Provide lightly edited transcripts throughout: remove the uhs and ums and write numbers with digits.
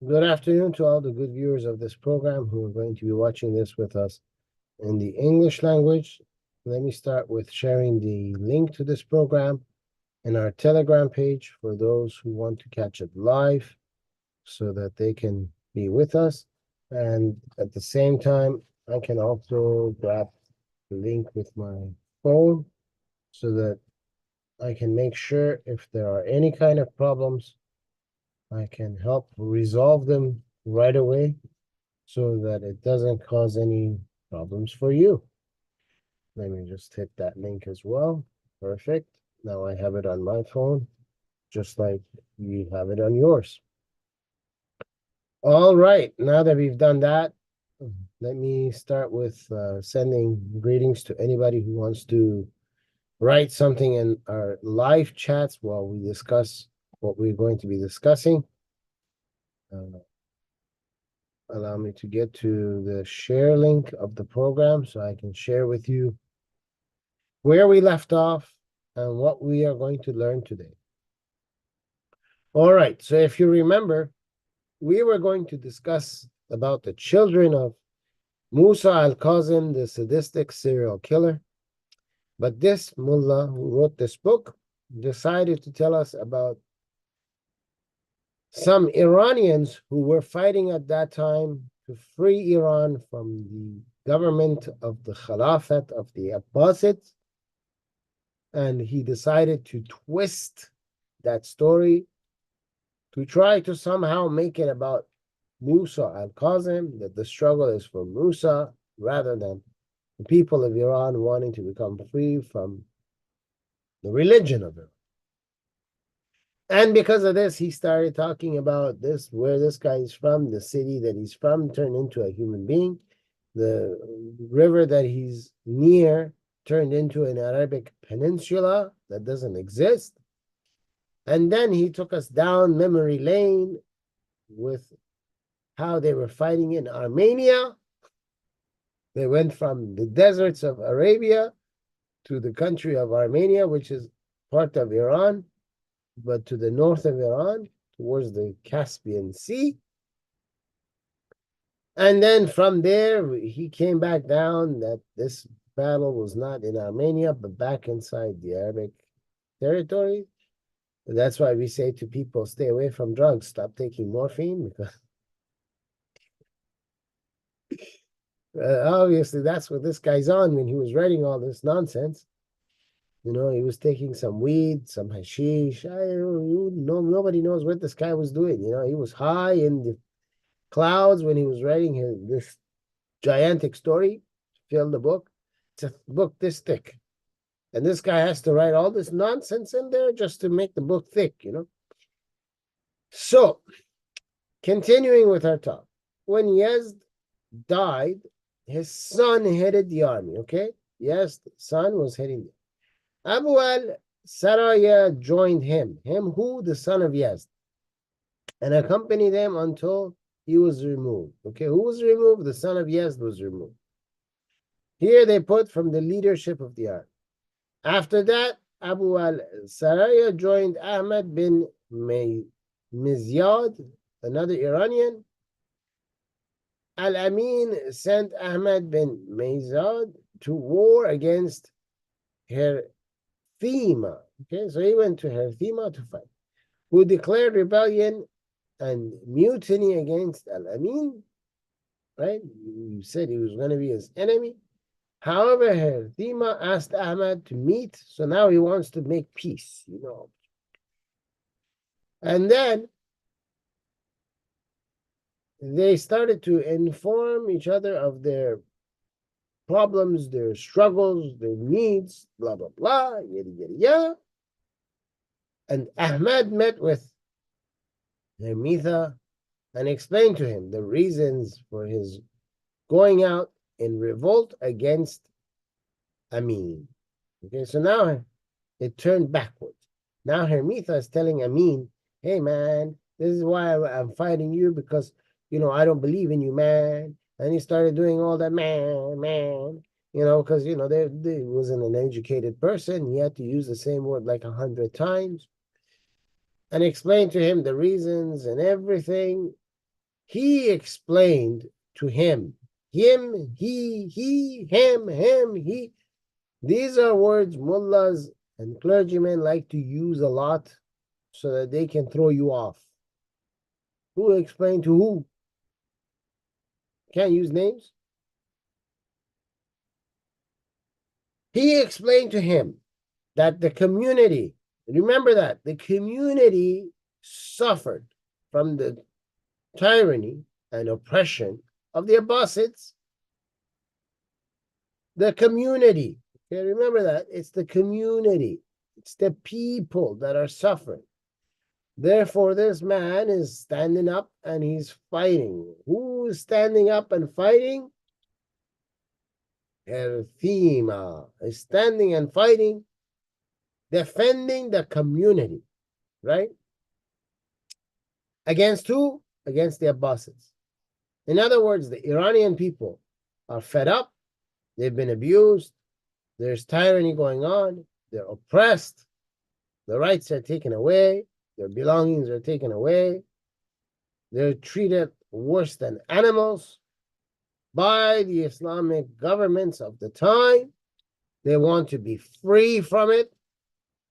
Good afternoon to all the good viewers of this program who are going to be watching this with us in the English language. Let me start with sharing the link to this program in our Telegram page for those who want to catch it live so that they can be with us. And at the same time, I can also grab the link with my phone so that I can make sure if there are any kind of problems, I can help resolve them right away so that it doesn't cause any problems for you. Let me just hit that link as well. Perfect. Now I have it on my phone, just like you have it on yours. All right, now that we've done that, let me start with sending greetings to anybody who wants to write something in our live chats while we discuss what we're going to be discussing. Allow me to get to the share link of the program so I can share with you where we left off and what we are going to learn today. All right, so if you remember, we were going to discuss about the children of Musa al-Kazim, the sadistic serial killer. But this mullah who wrote this book decided to tell us about some Iranians who were fighting at that time to free Iran from the government of the Khilafat of the Abbasids. And he decided to twist that story to try to somehow make it about Musa al-Kazim, that the struggle is for Musa rather than the people of Iran wanting to become free from the religion of Iran. And because of this, he started talking about this, where this guy is from, the city that he's from turned into a human being, the river that he's near turned into an Arabic peninsula that doesn't exist. And then he took us down memory lane with how they were fighting in Armenia. They went from the deserts of Arabia to the country of Armenia, which is part of Iran, but to the north of Iran, towards the Caspian Sea. And then from there, he came back down that this battle was not in Armenia, but back inside the Arabic territory. And that's why we say to people, stay away from drugs, stop taking morphine, because obviously that's what this guy's on when he was writing all this nonsense. You know, he was taking some weed, some hashish. Nobody knows what this guy was doing. You know, he was high in the clouds when he was writing this gigantic story, fill the book. It's a book this thick. And this guy has to write all this nonsense in there just to make the book thick, you know. So, continuing with our talk. When Yazd died, his son headed the army, okay? Yes, the son was heading it. Abu al-Saraya joined him. Him who? The son of Yazd. And accompanied him until he was removed. Okay, who was removed? The son of Yazd was removed. Here they put from the leadership of the army. After that, Abu al-Saraya joined Ahmad bin Mizyad, another Iranian. Al-Amin sent Ahmad bin Mizyad to war against Herthima. Okay, so he went to Herthima to fight, who declared rebellion and mutiny against Al-Amin, right? You said he was going to be his enemy. However, Herthima asked Ahmad to meet, so now he wants to make peace, you know. And then they started to inform each other of their problems, their struggles, their needs, blah, blah, blah, yada, yada, yada. And Ahmad met with Hermitha and explained to him the reasons for his going out in revolt against Amin. Okay, so now it turned backwards. Now Hermitha is telling Amin, hey man, this is why I'm fighting you, because, you know, I don't believe in you, man. And he started doing all that, man, you know, because, you know, there wasn't an educated person. He had to use the same word like 100 times. And explained to him the reasons and everything. he explained to him. Him, he, him, he. These are words mullahs and clergymen like to use a lot so that they can throw you off. Who explained to who? Can't use names. He explained to him that the community, remember that, the community suffered from the tyranny and oppression of the Abbasids. The community, okay, remember that, it's the community, it's the people that are suffering. Therefore, this man is standing up and he's fighting. Who is standing up and fighting? Al-Thima is standing and fighting, defending the community, right? Against who? Against the Abbasids. In other words, the Iranian people are fed up. They've been abused. There's tyranny going on. They're oppressed. The rights are taken away. Their belongings are taken away. They're treated worse than animals by the Islamic governments of the time. They want to be free from it.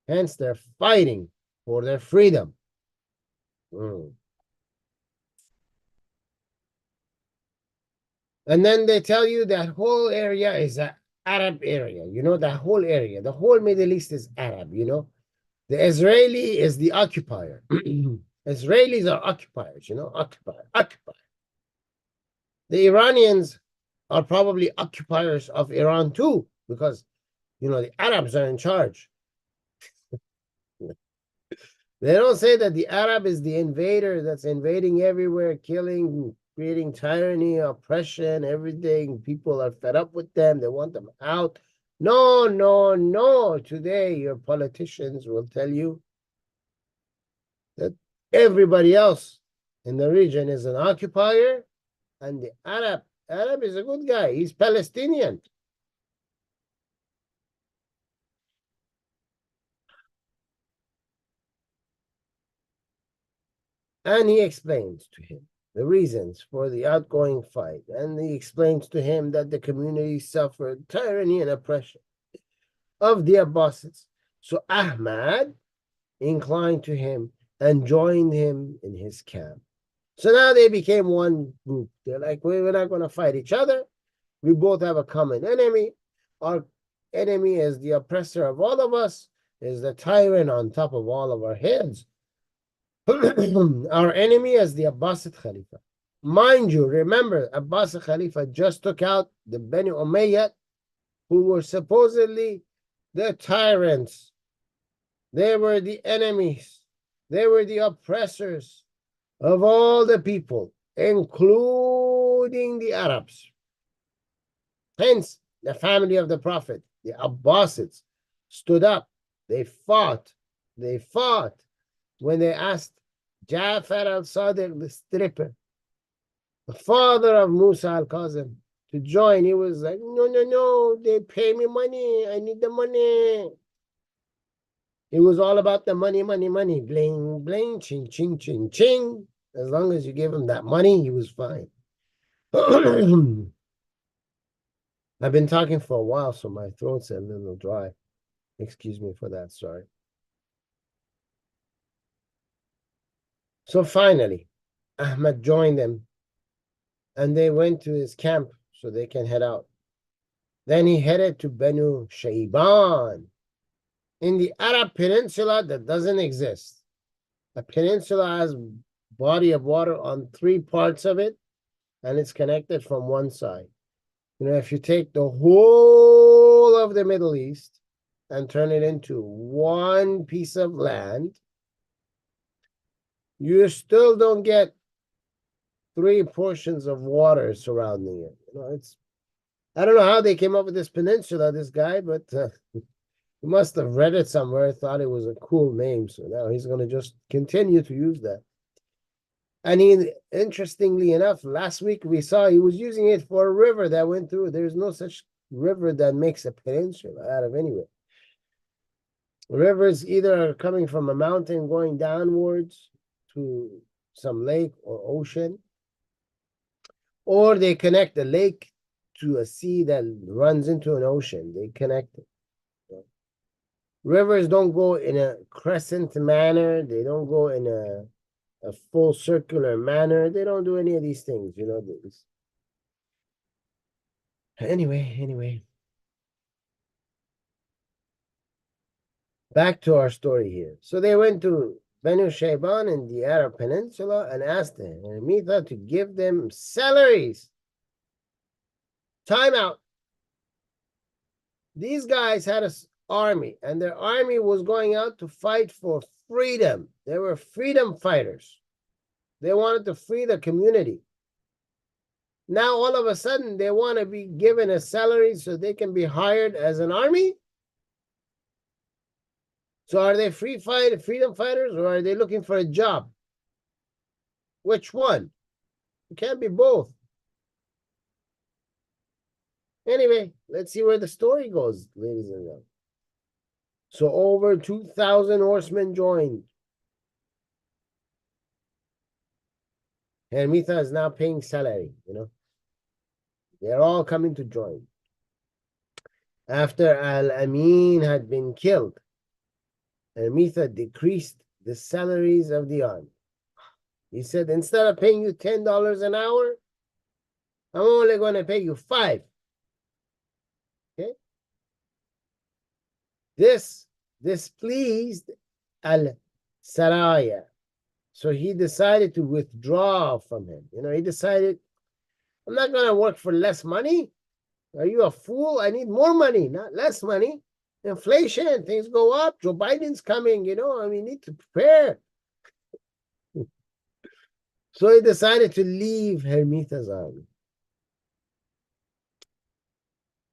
Hence, they're fighting for their freedom. And then they tell you that whole area is an Arab area. You know, that whole area. The whole Middle East is Arab, you know. The Israeli is the occupier. Israelis are occupiers, you know, occupier. The Iranians are probably occupiers of Iran too, because, you know, the Arabs are in charge. They don't say that the Arab is the invader that's invading everywhere, killing, creating tyranny, oppression, everything. People are fed up with them. They want them out. No, no, no. Today, your politicians will tell you that everybody else in the region is an occupier, and the Arab is a good guy. He's Palestinian. And he explains to him the reasons for the outgoing fight. And he explains to him that the community suffered tyranny and oppression of the Abbasids. So Ahmad inclined to him and joined him in his camp. So now they became one group. They're like, we're not going to fight each other. We both have a common enemy. Our enemy is the oppressor of all of us, is the tyrant on top of all of our heads. Our enemy is the Abbasid Khalifa. Mind you, remember, Abbasid Khalifa just took out the Bani Umayyad, who were supposedly the tyrants. They were the enemies. They were the oppressors of all the people, including the Arabs. Hence, the family of the Prophet, the Abbasids, stood up. They fought. They fought. When they asked Ja'far al-Sadiq, the stripper, the father of Musa al-Kazim, to join, he was like, no, no, no, they pay me money. I need the money. It was all about the money, money, money. Bling, bling, ching, ching, ching, ching. As long as you gave him that money, he was fine. I've been talking for a while, so my throat's a little dry. Excuse me for that, sorry. So finally, Ahmad joined them, and they went to his camp so they can head out. Then he headed to Banu Shayban in the Arab Peninsula that doesn't exist. A peninsula has body of water on 3 parts of it, and it's connected from one side. You know, if you take the whole of the Middle East and turn it into one piece of land, you still don't get 3 portions of water surrounding it. You know, I don't know how they came up with this peninsula, this guy, but he must have read it somewhere, thought it was a cool name. So now he's going to just continue to use that. And he, interestingly enough, last week we saw he was using it for a river that went through. There's no such river that makes a peninsula out of anywhere. Rivers either are coming from a mountain going downwards to some lake or ocean, Or they connect a lake to a sea that runs into an ocean. They connect it. Rivers don't go in a crescent manner. They don't go in a full circular manner. They don't do any of these things, you know. Anyway. Back to our story here. So they went to Banu Shayban in the Arab Peninsula and asked Hermitha to give them salaries. Time out. These guys had an army, and their army was going out to fight for freedom. They were freedom fighters. They wanted to free the community. Now, all of a sudden, they want to be given a salary so they can be hired as an army? So are they freedom fighters, or are they looking for a job? Which one? It can't be both. Anyway, let's see where the story goes, ladies and gentlemen. So over 2,000 horsemen joined. Hermitha is now paying salary, you know. They're all coming to join. After Al-Amin had been killed, Hermitha decreased the salaries of the army. He said, instead of paying you $10 an hour, I'm only going to pay you $5. Okay? This displeased Al-Saraya. So he decided to withdraw from him. You know, he decided, I'm not going to work for less money. Are you a fool? I need more money, not less money. Inflation, things go up. Joe Biden's coming, you know, we need to prepare. So he decided to leave Hermitha's army.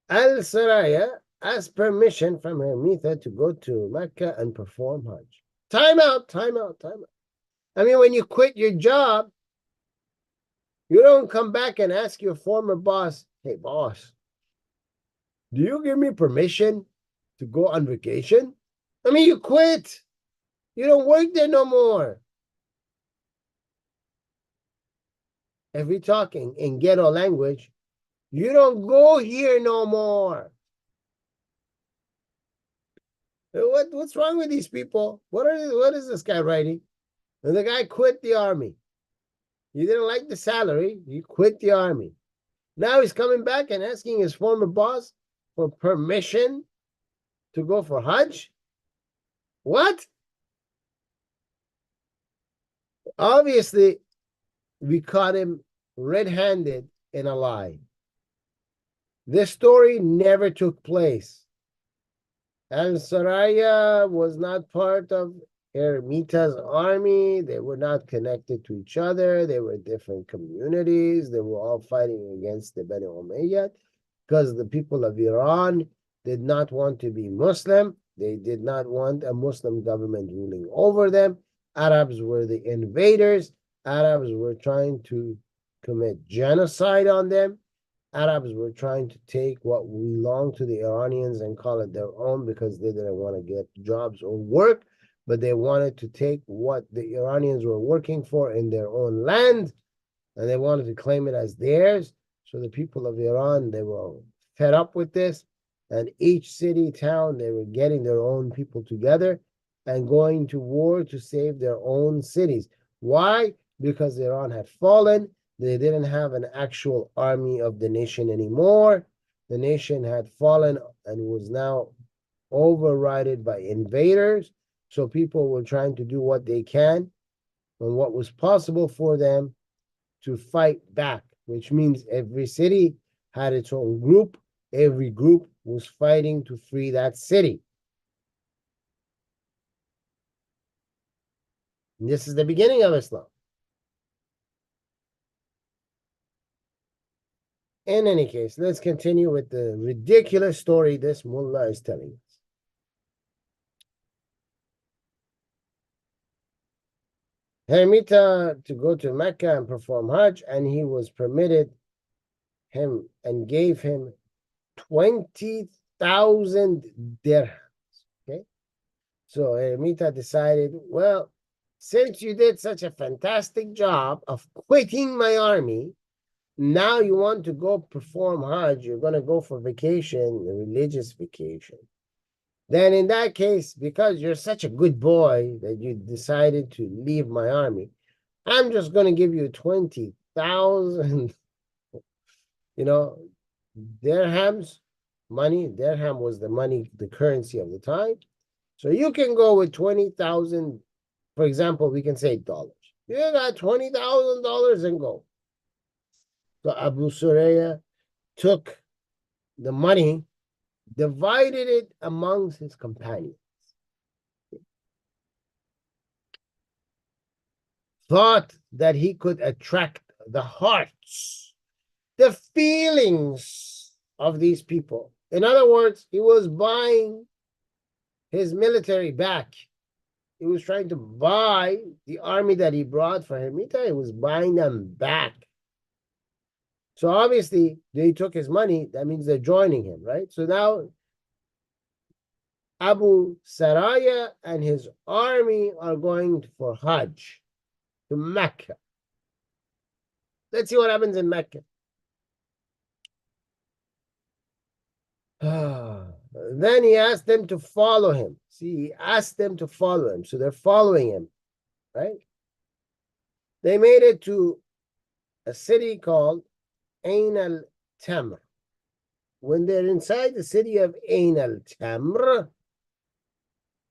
Al-Saraya asked permission from Hermitha to go to Mecca and perform Hajj. Time out. I mean, when you quit your job, you don't come back and ask your former boss, hey, boss, do you give me permission to go on vacation? I mean, you quit. You don't work there no more. If we talk in ghetto language, you don't go here no more. What's wrong with these people? What is this guy writing? And the guy quit the army. He didn't like the salary. He quit the army. Now he's coming back and asking his former boss for permission to go for Hajj. What? Obviously, we caught him red-handed in a lie. This story never took place. Al-Saraya was not part of Hermitha's army. They were not connected to each other. They were different communities. They were all fighting against the Bani Umayyad because the people of Iran did not want to be Muslim. They did not want a Muslim government ruling over them. Arabs were the invaders. Arabs were trying to commit genocide on them. Arabs were trying to take what belonged to the Iranians and call it their own because they didn't want to get jobs or work, but they wanted to take what the Iranians were working for in their own land, and they wanted to claim it as theirs. So the people of Iran, they were fed up with this, and each city, town, they were getting their own people together and going to war to save their own cities. Why? Because Iran had fallen. They didn't have an actual army of the nation anymore. The nation had fallen and was now overridden by invaders. So people were trying to do what they can and what was possible for them to fight back, which means every city had its own group. Every group was fighting to free that city. And this is the beginning of Islam. In any case, let's continue with the ridiculous story this mullah is telling us. Hermitha to go to Mecca and perform Hajj, and he was permitted him and gave him 20,000 dirhams. Okay, so Hermitha decided, well, since you did such a fantastic job of quitting my army, Now you want to go perform Hajj, you're going to go for vacation, a religious vacation. Then in that case, because you're such a good boy that you decided to leave my army, I'm just going to give you 20,000, dirhams, money. Dirham was the money, the currency of the time. So you can go with 20,000, for example, we can say dollars. You got $20,000 and go. So Abu Suraya took the money, divided it amongst his companions. Thought that he could attract the hearts, the feelings of these people. In other words, he was buying his military back. He was trying to buy the army that he brought for him. He was buying them back. So obviously, they took his money. That means they're joining him, right? So now Abu Saraya and his army are going for Hajj to Mecca. Let's see what happens in Mecca. Then he asked them to follow him. See, he asked them to follow him. So they're following him, right? They made it to a city called Ain al-Tamr. When they're inside the city of Ain al-Tamr,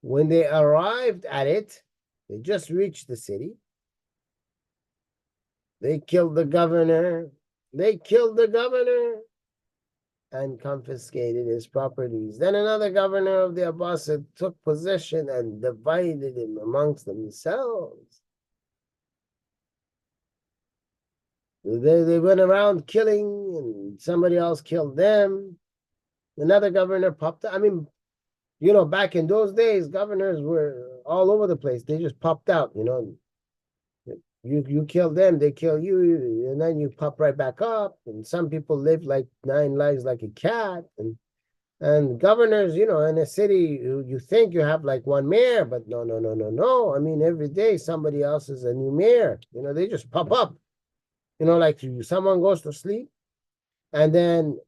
when they arrived at it, they just reached the city. They killed the governor. And confiscated his properties. Then another governor of the Abbasid took possession and divided him amongst themselves. They went around killing, and somebody else killed them. Another governor popped up. I mean, back in those days, governors were all over the place. They just popped out, You kill them, they kill you, and then you pop right back up. And some people live like 9 lives like a cat. And governors, in a city, you think you have like one mayor, but no. I mean, every day somebody else is a new mayor. They just pop up. Like someone goes to sleep, and then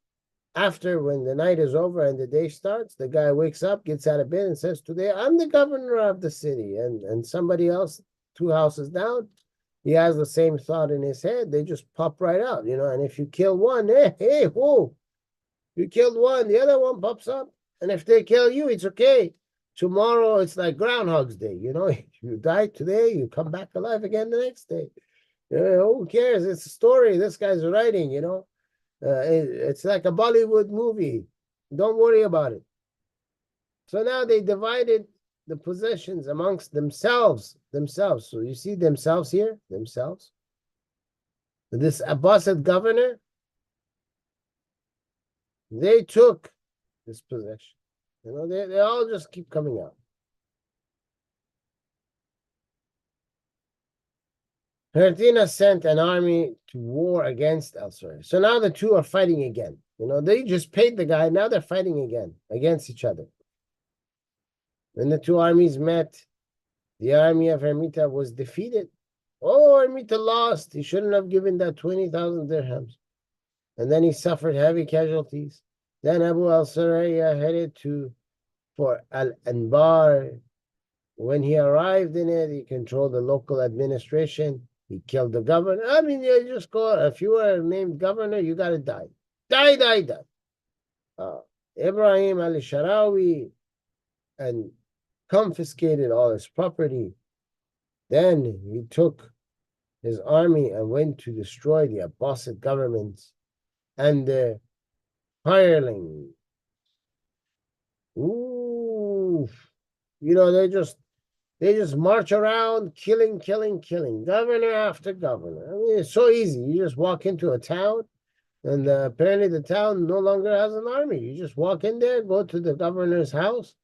after, when the night is over and the day starts, the guy wakes up, gets out of bed, and says, "Today I'm the governor of the city." And somebody else, 2 houses down, he has the same thought in his head. They just pop right out, and if you kill one, hey, whoa, you killed one, the other one pops up. And if they kill you, it's okay. Tomorrow, it's like Groundhog's Day, You die today, you come back alive again the next day. Who cares? It's a story this guy's writing, it's like a Bollywood movie. Don't worry about it. So now they divided the possessions amongst themselves. So you see themselves here, themselves. This Abbasid governor, they took this possession. They all just keep coming out. Hertina sent an army to war against Al-Suraya. So now the two are fighting again. They just paid the guy. Now they're fighting again against each other. When the two armies met, the army of Hermita was defeated. Oh, Hermita lost. He shouldn't have given that 20,000 dirhams. And then he suffered heavy casualties. Then Abu al-Suraya headed for Al-Anbar. When he arrived in it, he controlled the local administration. He killed the governor. I mean, you just go, if you are named governor, you got to die. Die. Ibrahim al-Sharawi, and confiscated all his property. Then he took his army and went to destroy the Abbasid governments and the hirelings. Ooh, they just march around killing, governor after governor. I mean, it's so easy. You just walk into a town, and apparently the town no longer has an army. You just walk in there, go to the governor's house,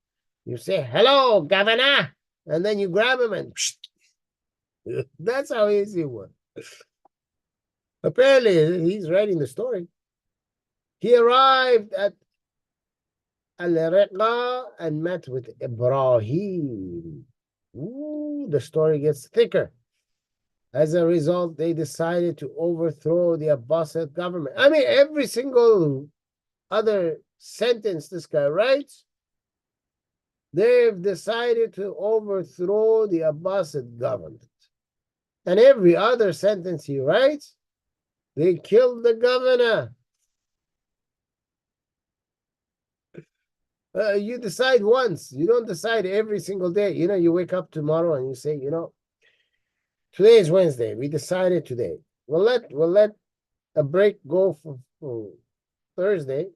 you say, "Hello, governor," and then you grab him and that's how easy it was. Apparently, he's writing the story. He arrived at Al-Riqa and met with Ibrahim. Ooh, the story gets thicker. As a result, they decided to overthrow the Abbasid government. I mean, every single other sentence this guy writes, they've decided to overthrow the Abbasid government. And every other sentence he writes, they killed the governor. You decide once. You don't decide every single day. You know, you wake up tomorrow and you say, you know, today is Wednesday. We decided today. We'll let a break go for Thursday.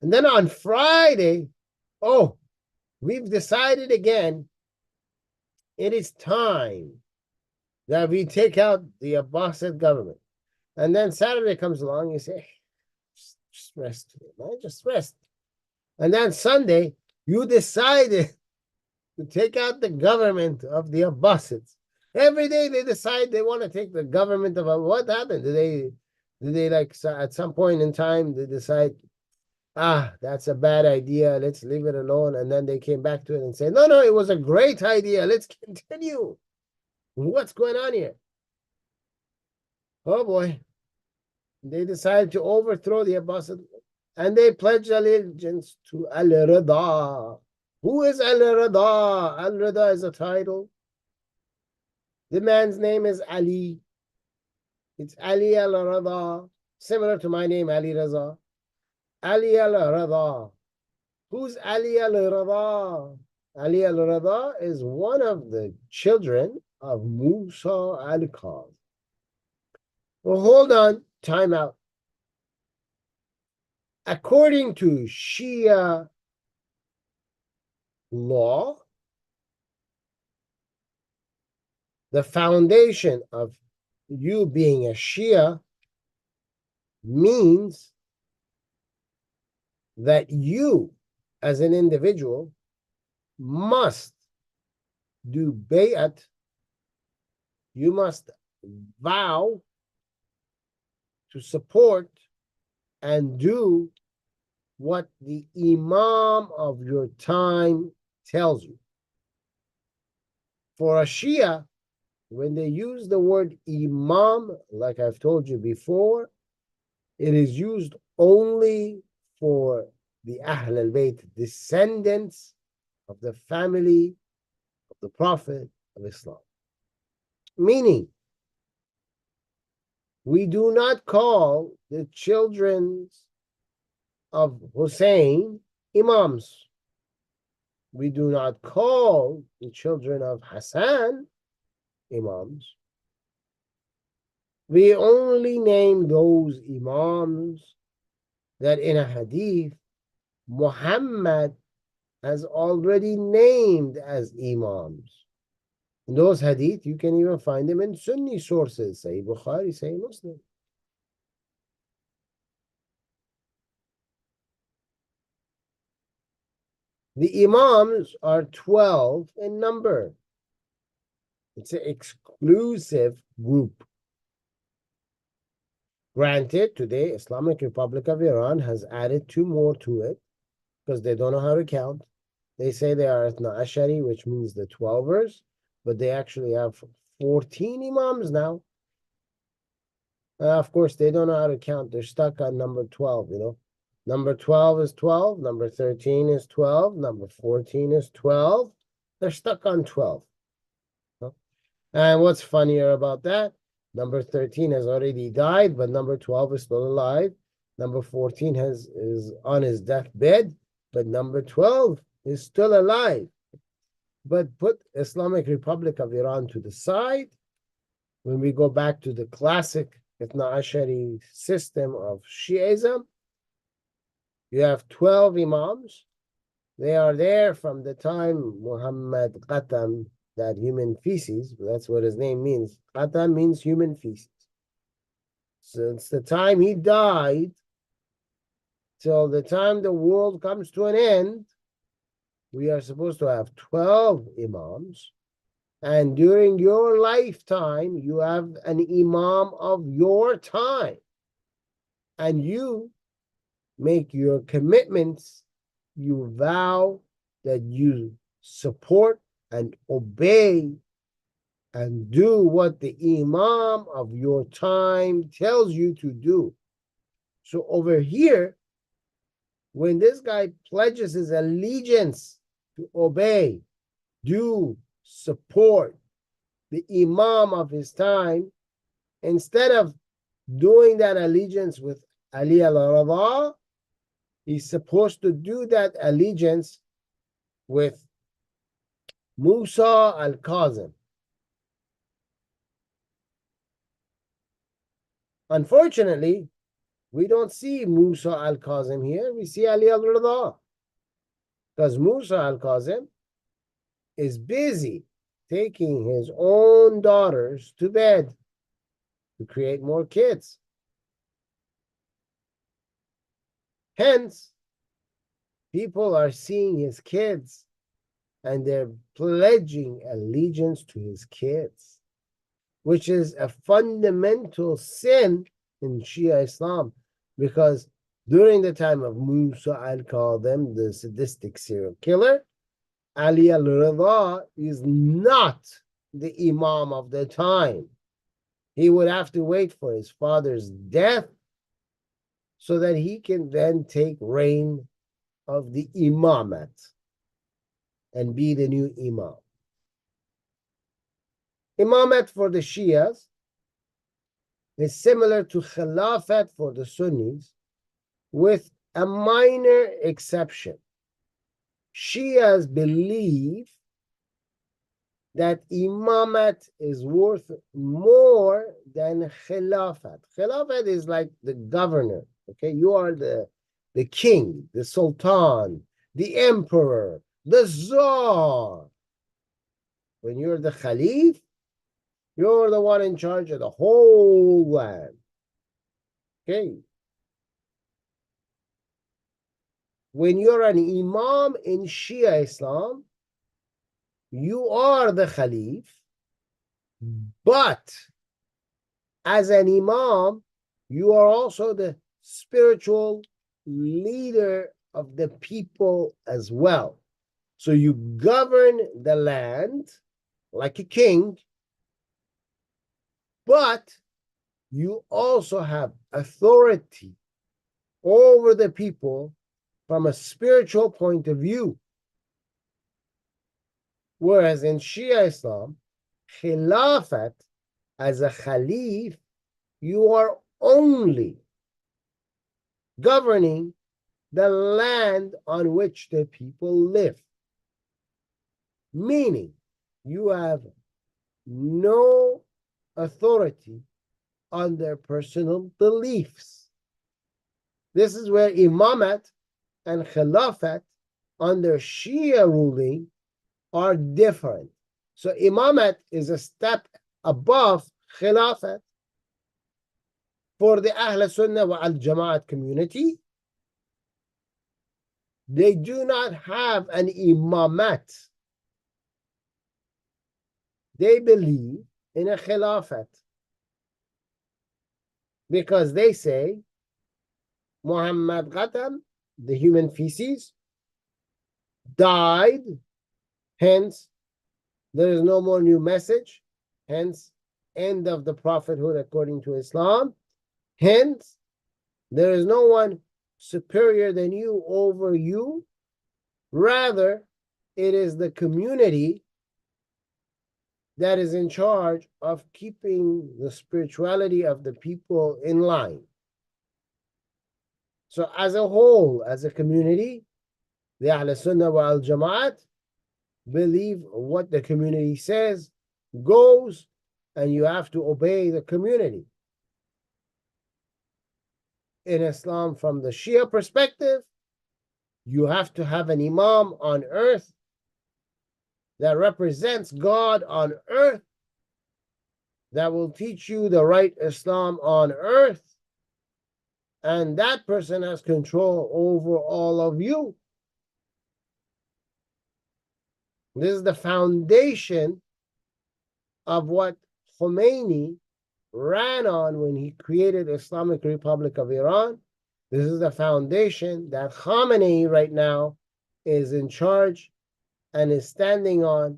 And then on Friday, oh, we've decided again, it is time that we take out the Abbasid government. And then Saturday comes along, you say, just rest today, man, just rest. And then Sunday, you decided to take out the government of the Abbasids. Every day they decide they want to take the government of what happened? Did they like at some point in time they decide, that's a bad idea, let's leave it alone, and then they came back to it and said, no, it was a great idea, let's continue. What's going on here? Oh boy. They decided to overthrow the Abbasid and they pledged allegiance to Alireza. Who is Alireza? Alireza is a title. The man's name is Ali. It's Ali al-Rida, similar to my name, Alireza. Ali al-Rida. Who's Ali al-Rida? Ali al-Rida is one of the children of Musa al-Kazim. Well, hold on, time out. According to Shia law, the foundation of you being a Shia means that you, as an individual, must do bay'at, you must vow to support and do what the Imam of your time tells you. For a Shia, when they use the word Imam, like I've told you before, it is used only for the Ahl al-Bayt, descendants of the family of the Prophet of Islam. Meaning, we do not call the children of Hussein Imams. We do not call the children of Hassan Imams. We only name those Imams that in a hadith Muhammad has already named as Imams. In those hadith, you can even find them in Sunni sources, Sahih Bukhari, Sahih Muslim. The Imams are 12 in number. It's an exclusive group. Granted, today, Islamic Republic of Iran has added 2 more to it because they don't know how to count. They say they are Ithna Ashari, which means the 12ers, but they actually have 14 Imams now. Of course, they don't know how to count. They're stuck on number 12, you know. Number 12 is 12. Number 13 is 12. Number 14 is 12. They're stuck on 12. And what's funnier about that? Number 13 has already died, but number 12 is still alive. Number 14 is on his deathbed, but number 12 is still alive. But put Islamic Republic of Iran to the side. When we go back to the classic Ithna Ashari system of Shi'ism, you have 12 Imams. They are there from the time Muhammad Qatam, that human feces, that's what his name means. Qatam means human feces. Since the time he died till the time the world comes to an end, we are supposed to have 12 Imams. And during your lifetime, you have an Imam of your time. And you make your commitments, you vow that you support and obey and do what the imam of your time tells you to do. So over here, when this guy pledges his allegiance to obey, do, support the imam of his time, instead of doing that allegiance with Ali al-Radha, he's supposed to do that allegiance with Musa al-Kazim. Unfortunately, we don't see Musa al-Kazim here. We see Ali al-Radha. Because Musa al-Kazim is busy taking his own daughters to bed to create more kids. Hence, people are seeing his kids and they're pledging allegiance to his kids, which is a fundamental sin in Shia Islam, because during the time of Musa al-Kazim, the sadistic serial killer, Ali al-Radha is not the imam of the time. He would have to wait for his father's death so that he can then take reign of the imamat and be the new imam. Imamat for the Shias is similar to Khilafat for the Sunnis, with a minor exception. Shias believe that imamat is worth more than Khilafat. Khilafat is like the governor, okay? You are the king, the sultan, the emperor, the czar. When you're the Khalif, you're the one in charge of the whole land. Okay. When you're an imam in Shia Islam, you are the Khalif, but as an imam, you are also the spiritual leader of the people as well. So you govern the land like a king, but you also have authority over the people from a spiritual point of view. Whereas in Shia Islam, Khilafat, as a Khalif, you are only governing the land on which the people live. Meaning, you have no authority on their personal beliefs. This is where Imamat and Khilafat under Shia ruling are different. So Imamat is a step above Khilafat. For the Ahl Sunnah wa al-Jama'at community, they do not have an Imamat. They believe in a Khilafat because they say Muhammad Ghatam, the human feces, died. Hence, there is no more new message. Hence, end of the prophethood according to Islam. Hence, there is no one superior than you over you. Rather, it is the community that is in charge of keeping the spirituality of the people in line. So as a whole, as a community, the Ahl Sunnah wa al-Jama'at believe what the community says goes, and you have to obey the community. In Islam, from the Shia perspective, you have to have an imam on earth that represents God on earth, that will teach you the right Islam on earth, and that person has control over all of you. This is the foundation of what Khomeini ran on when he created Islamic Republic of Iran. This is the foundation that Khamenei right now is in charge and is standing on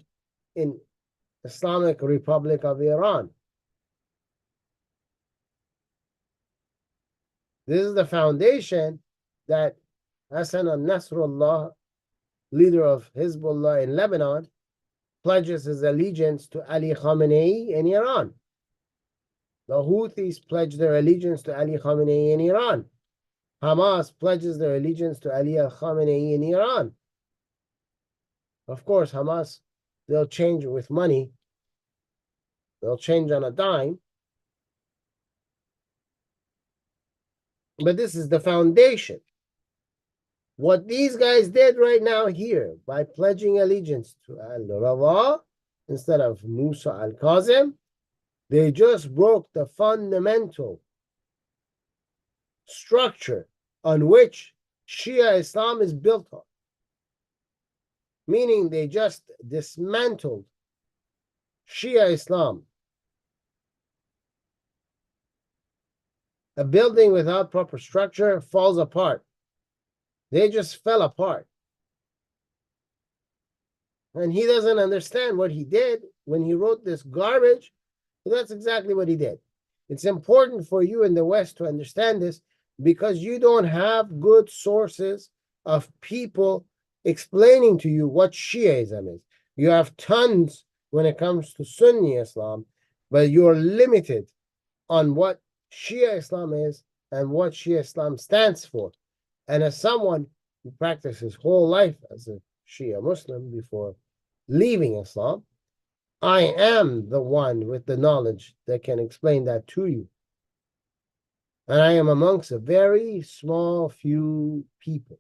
in Islamic Republic of Iran. This is the foundation that Hassan al-Nasrallah, leader of Hezbollah in Lebanon, pledges his allegiance to Ali Khamenei in Iran. The Houthis pledge their allegiance to Ali Khamenei in Iran. Hamas pledges their allegiance to Ali Khamenei in Iran. Of course, Hamas, they'll change with money. They'll change on a dime. But this is the foundation. What these guys did right now here by pledging allegiance to al-Rawa instead of Musa al-Kazim, they just broke the fundamental structure on which Shia Islam is built on. Meaning they just dismantled Shia Islam. A building without proper structure falls apart. They just fell apart. And he doesn't understand what he did when he wrote this garbage. But that's exactly what he did. It's important for you in the West to understand this because you don't have good sources of people explaining to you what Shiaism is. You have tons when it comes to Sunni Islam, but you're limited on what Shia Islam is and what Shia Islam stands for. And as someone who practiced his whole life as a Shia Muslim before leaving Islam, I am the one with the knowledge that can explain that to you. And I am amongst a very small few people.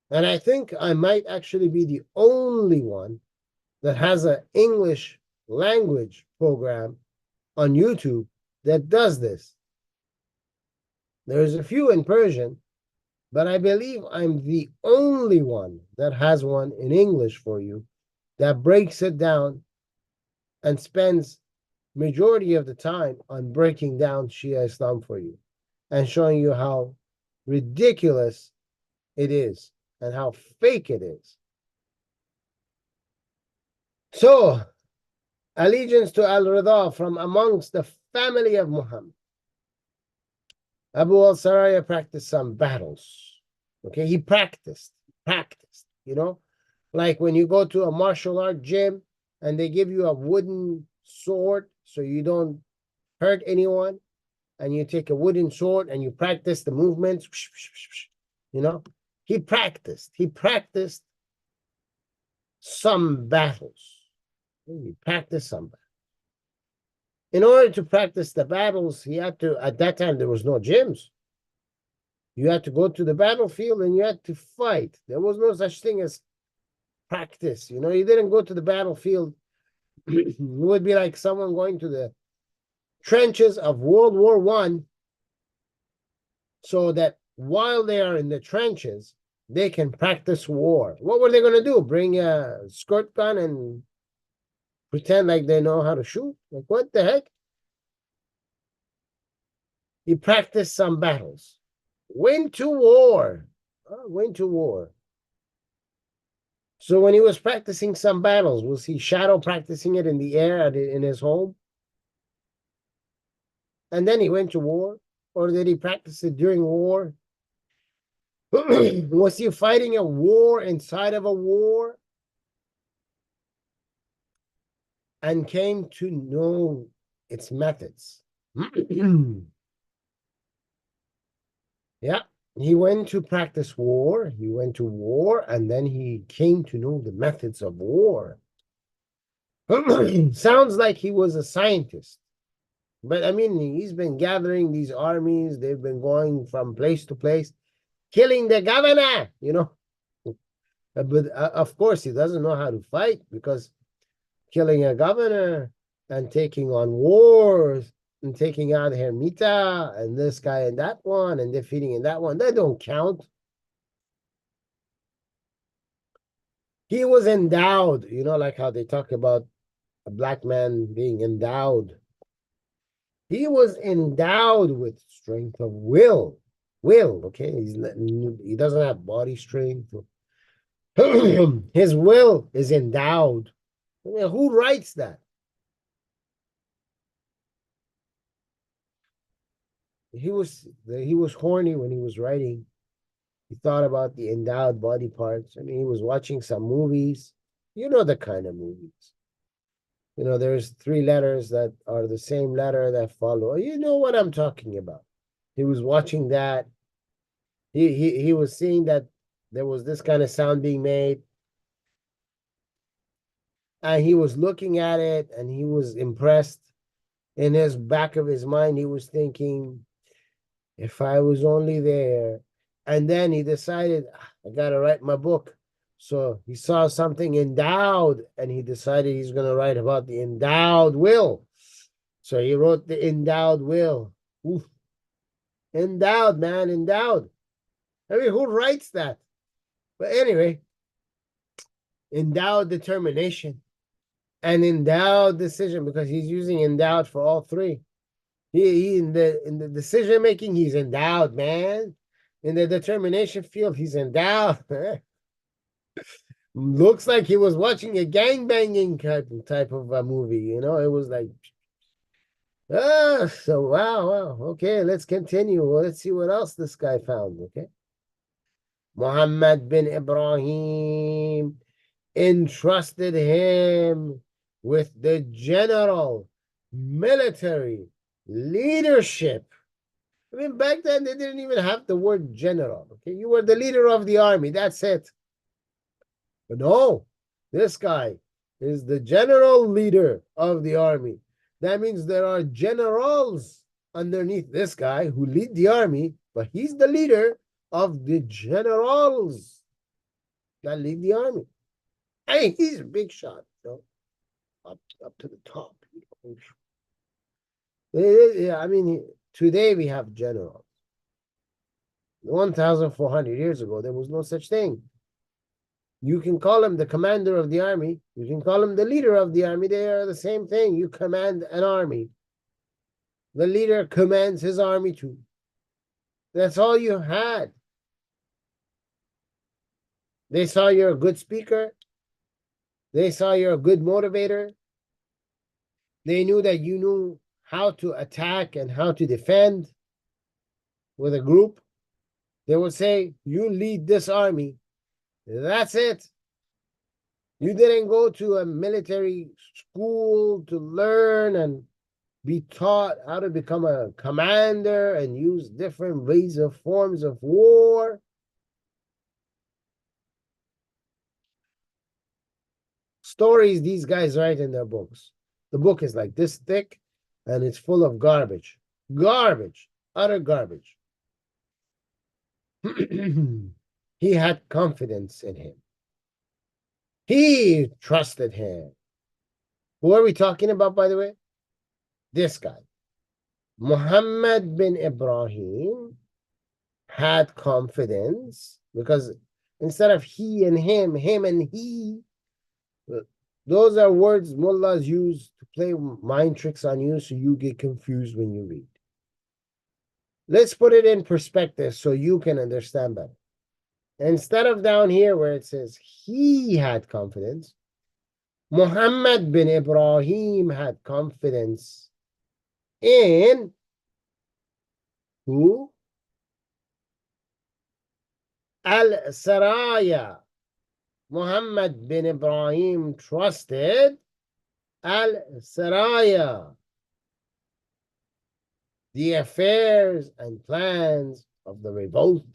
And I think I might actually be the only one that has an English language program on YouTube that does this. There's a few in Persian, but I believe I'm the only one that has one in English for you that breaks it down and spends majority of the time on breaking down Shia Islam for you and showing you how ridiculous it is and how fake it is. So, allegiance to al-Rida from amongst the family of Muhammad. Abu al-Saraya practiced some battles. Okay, he practiced, you know, like when you go to a martial art gym and they give you a wooden sword so you don't hurt anyone, and you take a wooden sword and you practice the movements, you know, he practiced some battles. He practiced some battles. In order to practice the battles, he had to, at that time, there was no gyms. You had to go to the battlefield and you had to fight. There was no such thing as practice. You know, you didn't go to the battlefield. It would be like someone going to the trenches of World War I so that while they are in the trenches, they can practice war. What were they going to do? Bring a squirt gun and pretend like they know how to shoot? Like, what the heck? He practiced some battles. Went to war. Went to war. So when he was practicing some battles, was he shadow practicing it in the air in his home? And then he went to war? Or did he practice it during war? Was he fighting a war inside of a war? And came to know its methods. Yeah, he went to practice war. He went to war, and then he came to know the methods of war. Sounds like he was a scientist. But I mean, he's been gathering these armies. They've been going from place to place, killing the governor, you know. But of course, he doesn't know how to fight, because killing a governor and taking on wars and taking out Hermita and this guy and that one and defeating in that one, they don't count. He was endowed, you know, like how they talk about a black man being endowed. He was endowed with strength of will. Okay? He doesn't have body strength. His will is endowed I mean, who writes that? He was horny when he was writing. He thought about the endowed body parts. I mean, he was watching some movies. You know the kind of movies. You know, there's three letters that are the same letter that follow. You know what I'm talking about. He was watching that. He was seeing that there was this kind of sound being made. And he was looking at it and he was impressed. In his back of his mind, he was thinking, if I was only there. And then he decided, I got to write my book. So he saw something endowed and he decided he's going to write about the endowed will. So he wrote the endowed will. Oof. Endowed, man, endowed. I mean, who writes that? But anyway, endowed determination and endowed decision, because he's using endowed for all three. He in the decision making, he's endowed, man. In the determination field, he's endowed. Looks like he was watching a gangbanging type of a movie. You know, it was like, so wow. Okay, let's continue. Let's see what else this guy found. Okay. Muhammad bin Ibrahim entrusted him with the general military leadership. I mean, back then they didn't even have the word general. Okay, you were the leader of the army. That's it. But no, this guy is the general leader of the army. That means there are generals underneath this guy who lead the army, but he's the leader of the generals that lead the army. Hey, he's a big shot, you know, up to the top. Yeah, I mean, today we have generals. 1,400 years ago, there was no such thing. You can call him the commander of the army. You can call him the leader of the army. They are the same thing. You command an army. The leader commands his army too. That's all you had. They saw you're a good speaker. They saw you're a good motivator. They knew that you knew how to attack and how to defend with a group. They would say, you lead this army. That's it. You didn't go to a military school to learn and be taught how to become a commander and use different ways of forms of war. Stories these guys write in their books. The book is like this thick and it's full of garbage. Garbage. Utter garbage. He had confidence in him. He trusted him. Who are we talking about, by the way? This guy. Muhammad bin Ibrahim had confidence because instead of he and him and he, those are words mullahs use to play mind tricks on you so you get confused when you read. Let's put it in perspective so you can understand better. Instead of down here where it says he had confidence, Muhammad bin Ibrahim had confidence in who? Al-Saraya. Muhammad bin Ibrahim trusted Al-Saraya, the affairs and plans of the revolt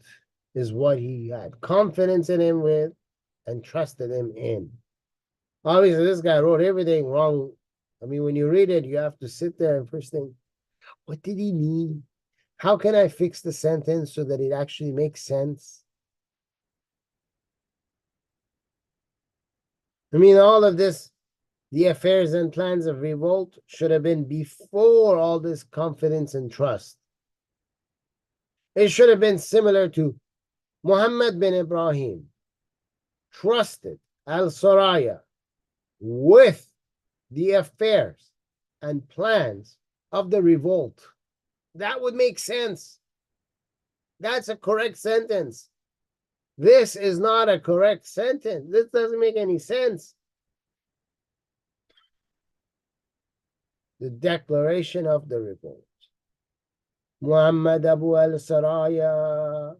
is what he had confidence in him with and trusted him in. Obviously, this guy wrote everything wrong. I mean, when you read it, you have to sit there and first think, what did he mean? How can I fix the sentence so that it actually makes sense? I mean, all of this, the affairs and plans of revolt should have been before all this confidence and trust. It should have been similar to Muhammad bin Ibrahim trusted al-Saraya with the affairs and plans of the revolt. That would make sense. That's a correct sentence. This is not a correct sentence. This doesn't make any sense. the declaration of the revolt. Muhammad Abu al-Saraya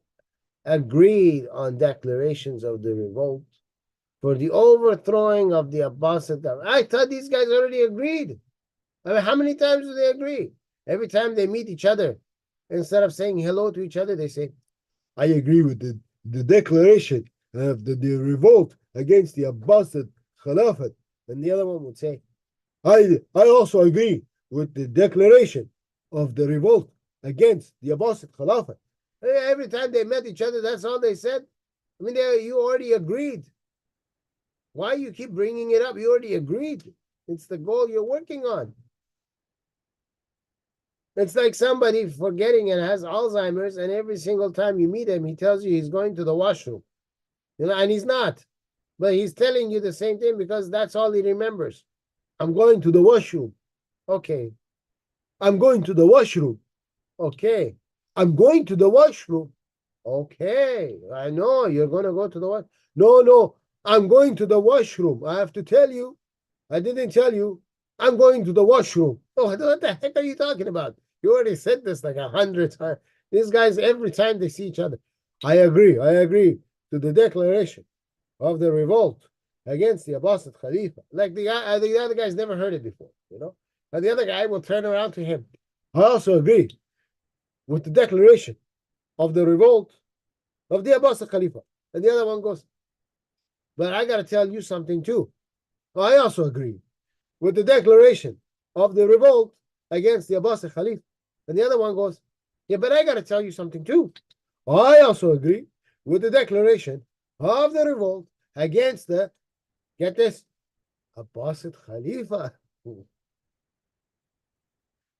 agreed on declarations of the revolt for the overthrowing of the Abbasid. I thought these guys already agreed. I mean, how many times do they agree? Every time they meet each other, instead of saying hello to each other, they say, I agree with the declaration of the revolt against the Abbasid Khilafat. And the other one would say, I also agree with the declaration of the revolt against the Abbasid Khilafat. Every time they met each other, that's all they said. I mean, you already agreed. Why you keep bringing it up? You already agreed. It's the goal you're working on. It's like somebody forgetting and has Alzheimer's, and every single time you meet him, he tells you he's going to the washroom. You know, and he's not. But he's telling you the same thing because that's all he remembers. I'm going to the washroom. Okay. I'm going to the washroom. Okay. I'm going to the washroom. Okay. I know you're going to go to the washroom. No. I'm going to the washroom. I have to tell you. I didn't tell you. I'm going to the washroom. Oh, what the heck are you talking about? You already said this like 100 times. These guys, every time they see each other, I agree to the declaration of the revolt against the Abbasid Khalifa. Like the other guy's never heard it before, you know? And the other guy will turn around to him. I also agree with the declaration of the revolt of the Abbasid Khalifa. And the other one goes, but I got to tell you something too. I also agree with the declaration of the revolt against the Abbasid Khalifa. And the other one goes, yeah, but I got to tell you something too. I also agree with the declaration of the revolt against the, get this, Abbasid Khalifa.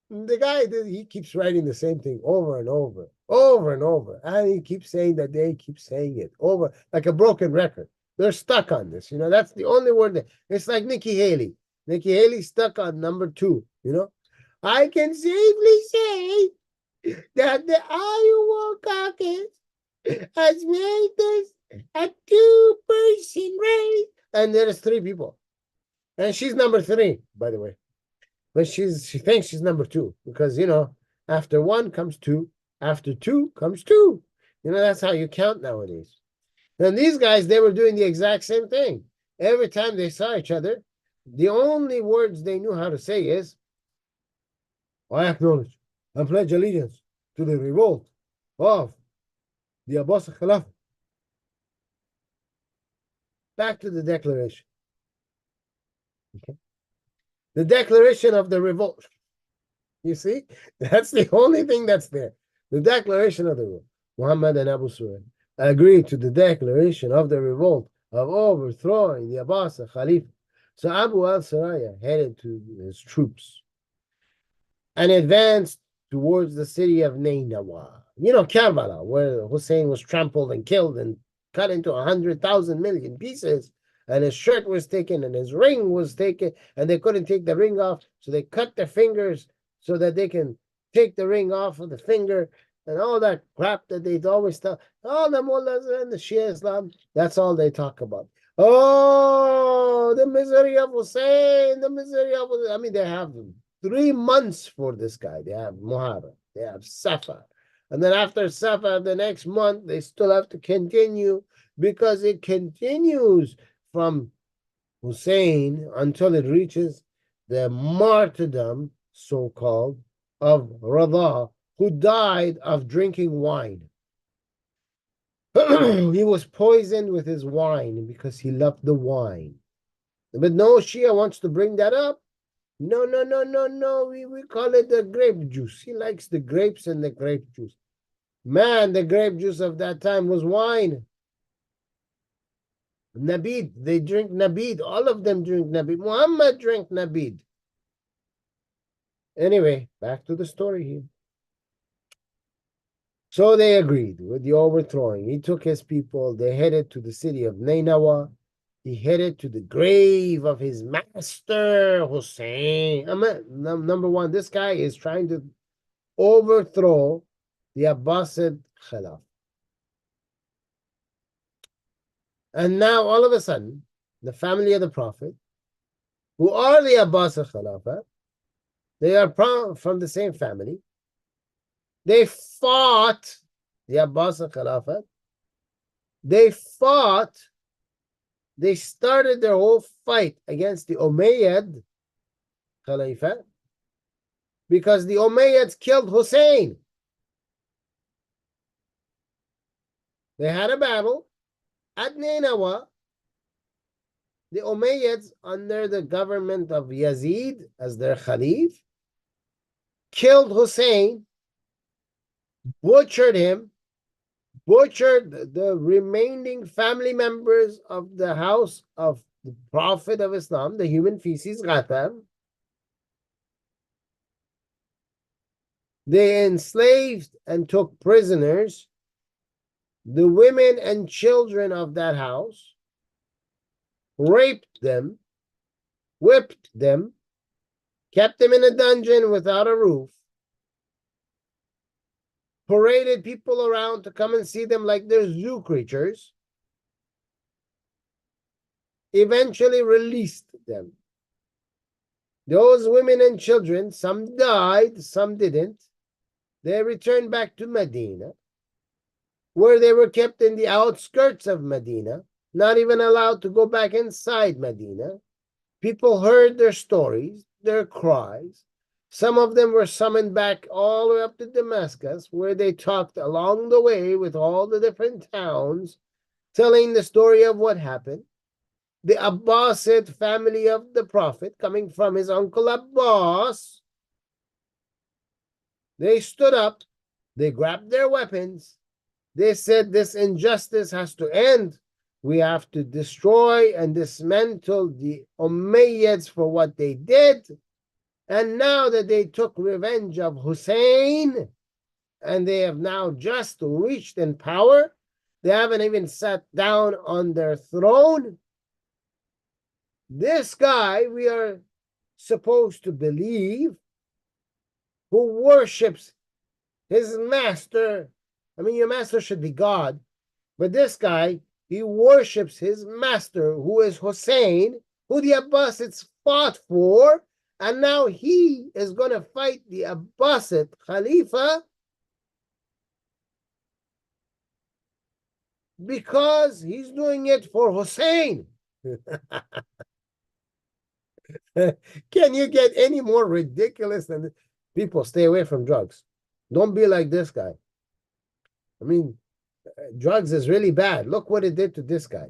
The guy, he keeps writing the same thing over and over. And he keeps saying that they keep saying it over, like a broken record. They're stuck on this, you know. That's the only word. It's like Nikki Haley. Nikki Haley stuck on number 2, you know. I can safely say that the Iowa caucus has made this a 2-person race. And there's 3 people. And she's number 3, by the way. But she thinks she's number 2 because, you know, after 1 comes 2, after 2 comes 2. You know, that's how you count nowadays. And these guys, they were doing the exact same thing. Every time they saw each other, the only words they knew how to say is, I acknowledge and pledge allegiance to the revolt of the Abbasid Khilafah. Back to the declaration. Okay. The declaration of the revolt. You see, that's the only thing that's there. The declaration of the revolt. Muhammad and Abu Sufyan agreed to the declaration of the revolt of overthrowing the Abbasid Khalifa. So Abu al-Saraya headed to his troops and advanced towards the city of Nainawa. You know, Karbala, where Hussein was trampled and killed and cut into 100,000 million pieces. And his shirt was taken and his ring was taken, and they couldn't take the ring off, so they cut their fingers so that they can take the ring off of the finger, and all that crap that they'd always tell. All the mullahs and the Shia Islam, that's all they talk about. Oh, the misery of Hussein, the misery of Hussein. I mean, they have 3 months for this guy. They have Muharram, they have Safar. And then after Safar, the next month, they still have to continue because it continues from Hussein until it reaches the martyrdom, so-called, of Radha, who died of drinking wine. He was poisoned with his wine because he loved the wine. But no Shia wants to bring that up. No. We call it the grape juice. He likes the grapes and the grape juice. Man, the grape juice of that time was wine. Nabid, they drink Nabid. All of them drink Nabid. Muhammad drank Nabid. Anyway, back to the story here. So they agreed with the overthrowing. He took his people. They headed to the city of Nainawa. He headed to the grave of his master, Hussein. Number 1, this guy is trying to overthrow the Abbasid Khilafah. And now, all of a sudden, the family of the Prophet, who are the Abbasid Khilafah, They are from the same family. They fought the Abbasid Khilafat. They started their whole fight against the Umayyad Khalifa because the Umayyads killed Hussein. They had a battle at Nainawa. The Umayyads, under the government of Yazid as their Khalif, killed Hussein, butchered him, butchered the remaining family members of the house of the Prophet of Islam, the human feces, Ghatam. They enslaved and took prisoners the women and children of that house, raped them, whipped them, kept them in a dungeon without a roof, paraded people around to come and see them like they're zoo creatures, eventually released them. Those women and children, some died, some didn't. They returned back to Medina, where they were kept in the outskirts of Medina, not even allowed to go back inside Medina. People heard their stories, their cries. Some of them were summoned back all the way up to Damascus, where they talked along the way with all the different towns, telling the story of what happened. The Abbasid family of the Prophet, coming from his uncle Abbas, they stood up, they grabbed their weapons, they said this injustice has to end. We have to destroy and dismantle the Umayyads for what they did. And now that they took revenge of Hussein, and they have now just reached in power, they haven't even sat down on their throne. This guy, we are supposed to believe, who worships his master. I mean, your master should be God, but this guy, he worships his master, who is Hussein, who the Abbasids fought for, and now he is going to fight the Abbasid Khalifa because he's doing it for Hussein. Can you get any more ridiculous than this? People, stay away from drugs. Don't be like this guy. I mean, drugs is really bad. Look what it did to this guy.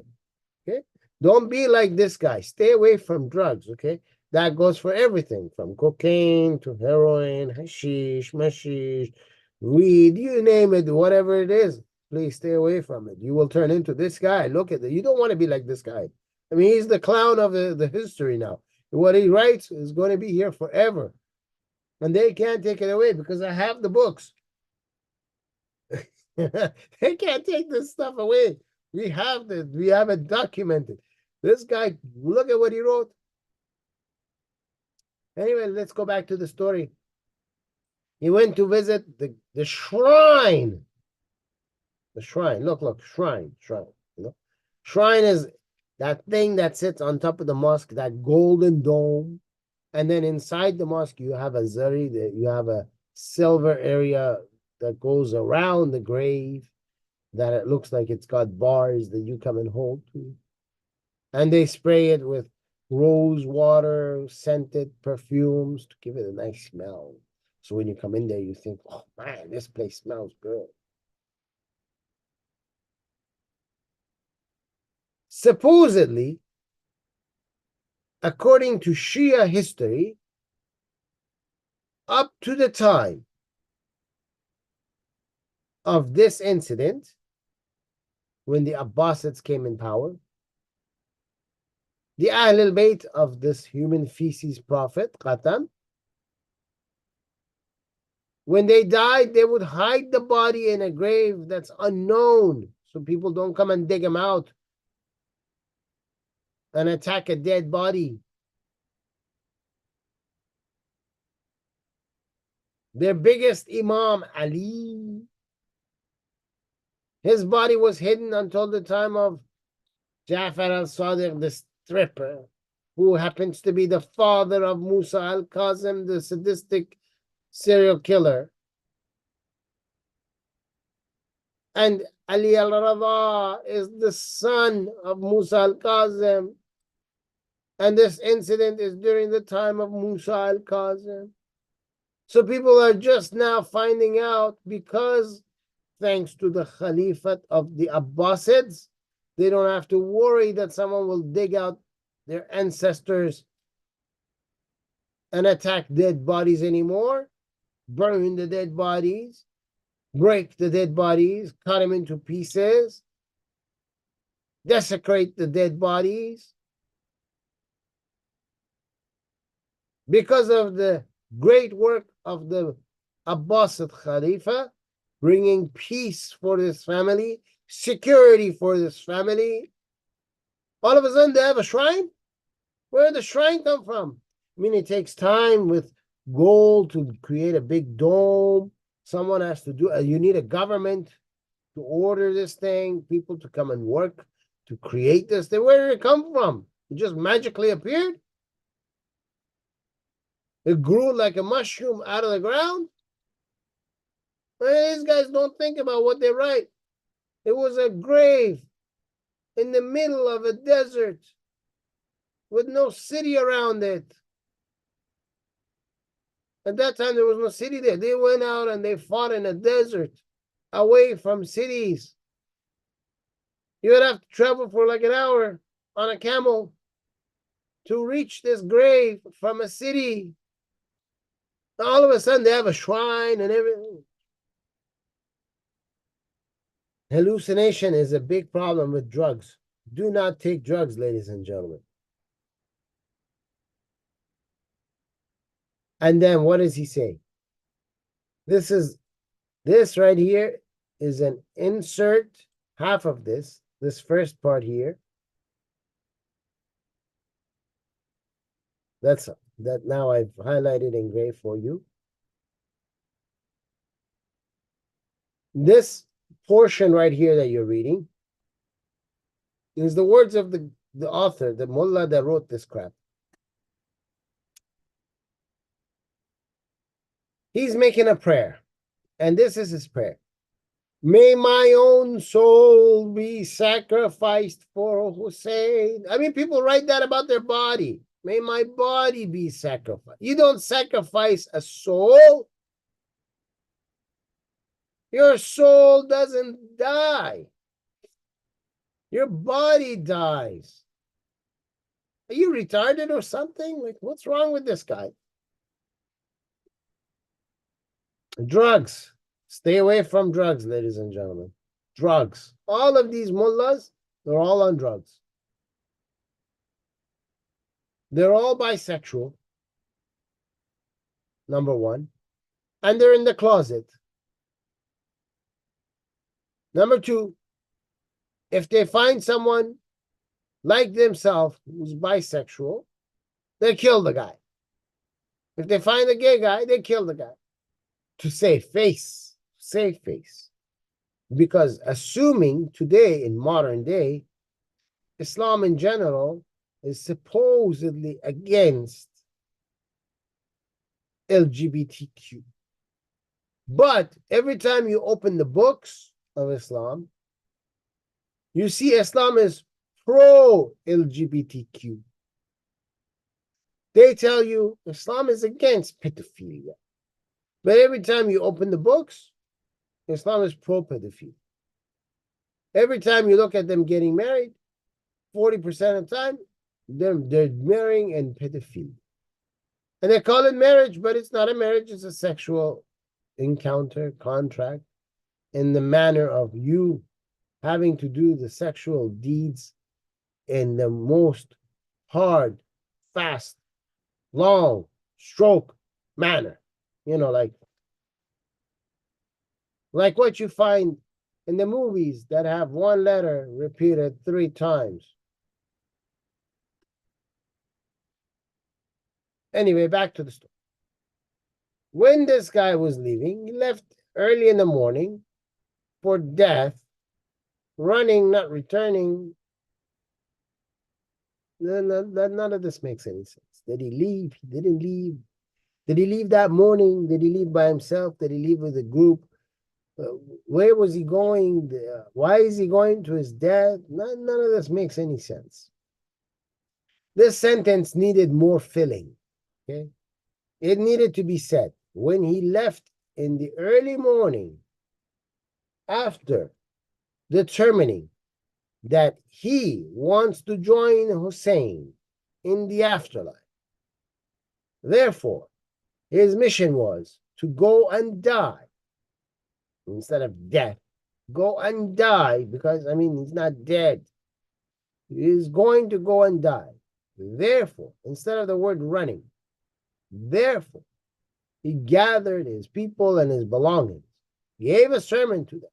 Okay? Don't be like this guy. Stay away from drugs, okay? That goes for everything from cocaine to heroin, hashish, mashish, weed, you name it, whatever it is. Please stay away from it. You will turn into this guy. Look at it. You don't want to be like this guy. I mean, he's the clown of the history now. What he writes is going to be here forever. And they can't take it away because I have the books. They can't take this stuff away. We have it documented. This guy, look at what he wrote. Anyway, let's go back to the story. He went to visit the shrine. The shrine. Look, shrine. You know? Shrine is that thing that sits on top of the mosque, that golden dome. And then inside the mosque, you have a zari, you have a silver area that goes around the grave, that it looks like it's got bars that you come and hold to. And they spray it with rose water, scented perfumes to give it a nice smell. So when you come in there, you think, oh man, this place smells good. Supposedly, according to Shia history, up to the time of this incident, when the Abbasids came in power, the Ahl al-Bayt of this human feces prophet, Khatam, when they died, they would hide the body in a grave that's unknown, so people don't come and dig them out and attack a dead body. Their biggest Imam, Ali, his body was hidden until the time of Ja'far al-Sadiq, the stripper. who happens to be the father of Musa al-Kazim, the sadistic serial killer. And Alireza is the son of Musa al-Kazim. And this incident is during the time of Musa al-Kazim. So people are just now finding out because, thanks to the Khalifate of the Abbasids, they don't have to worry that someone will dig out their ancestors and attack dead bodies anymore, burn the dead bodies, break the dead bodies, cut them into pieces, desecrate the dead bodies. Because of the great work of the Abbasid Khalifa, bringing peace for this family, security for this family, all of a sudden they have a shrine? Where did the shrine come from? I mean, it takes time with gold to create a big dome. Someone has to do, you need a government to order this thing, people to come and work to create this thing. Where did it come from? It just magically appeared? It grew like a mushroom out of the ground? These guys don't think about what they write. It was a grave in the middle of a desert with no city around it. At that time, there was no city there. They went out and they fought in a desert, away from cities. You would have to travel for like an hour on a camel to reach this grave from a city. All of a sudden, they have a shrine and everything. Hallucination is a big problem with drugs. Do not take drugs, ladies and gentlemen. And then what does he say? This right here is an insert, half of this first part here. That now I've highlighted in gray for you. This portion right here that you're reading is the words of the author, the mullah that wrote this crap. He's making a prayer, and this is his prayer. May my own soul be sacrificed for Hussein. I mean, people write that about their body. May my body be sacrificed. You don't sacrifice a soul. Your soul doesn't die. Your body dies. Are you retarded or something? Like, what's wrong with this guy? Drugs. Stay away from drugs, ladies and gentlemen. Drugs. All of these mullahs, they're all on drugs. They're all bisexual, number one. And they're in the closet. Number two, if they find someone like themselves who's bisexual, they kill the guy. If they find a gay guy, they kill the guy. To save face. Save face. Because assuming today, in modern day, Islam in general is supposedly against LGBTQ. But every time you open the books of Islam, you see Islam is pro-LGBTQ. They tell you Islam is against pedophilia. But every time you open the books, Islam is pro-pedophilia. Every time you look at them getting married, 40% of the time, they're marrying in pedophilia. And they call it marriage, but it's not a marriage, it's a sexual encounter, contract, in the manner of you having to do the sexual deeds in the most hard, fast, long stroke manner. You know, like what you find in the movies that have one letter repeated 3 times. Anyway, back to the story. When this guy was leaving, he left early in the morning for death, running, not returning. None of this makes any sense. Did he leave? He didn't leave. Did he leave that morning? Did he leave by himself? Did he leave with a group? Where was he going? Why is he going to his death? None of this makes any sense. This sentence needed more filling. Okay, it needed to be said. When he left in the early morning, after determining that he wants to join Hussein in the afterlife, therefore, his mission was to go and die instead of death. Go and die, because, I mean, he's not dead. He is going to go and die. Therefore, instead of the word running, therefore, he gathered his people and his belongings, gave a sermon to them,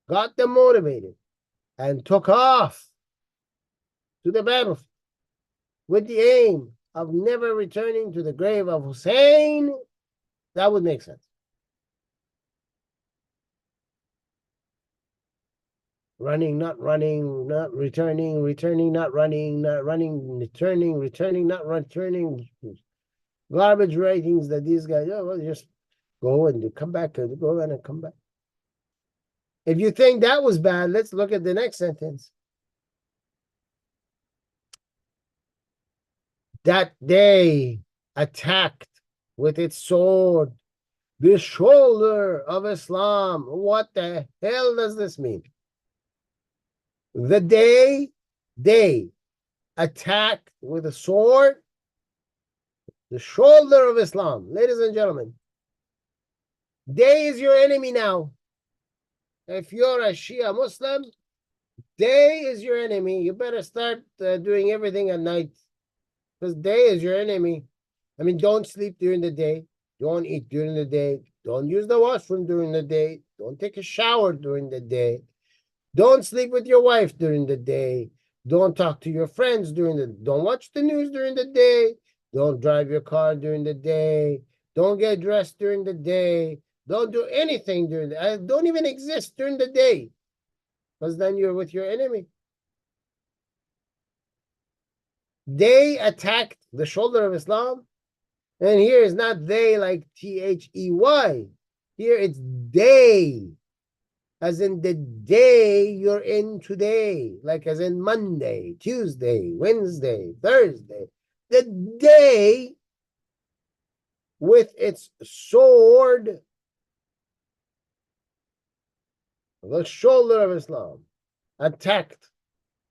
got them motivated, and took off to the battlefield with the aim of never returning to the grave of Hussein. That would make sense. Running, not running, not returning, returning, not running, not running, returning, returning, not returning. Garbage writings that these guys, oh, well, just go and come back, go and come back. If you think that was bad, let's look at the next sentence. That day attacked with its sword the shoulder of Islam. What the hell does this mean? The day attacked with a sword the shoulder of Islam. Ladies and gentlemen, day is your enemy now. If you're a Shia Muslim, day is your enemy. You better start doing everything at night, because day is your enemy. I mean, don't sleep during the day. Don't eat during the day. Don't use the washroom during the day. Don't take a shower during the day. Don't sleep with your wife during the day. Don't talk to your friends during the day. Don't watch the news during the day. Don't drive your car during the day. Don't get dressed during the day. Don't do anything during the day. Don't even exist during the day, because then you're with your enemy. They attacked the shoulder of Islam. And here is not they like They. Here it's day, as in the day you're in today, like as in Monday, Tuesday, Wednesday, Thursday. The day with its sword, the shoulder of Islam, attacked.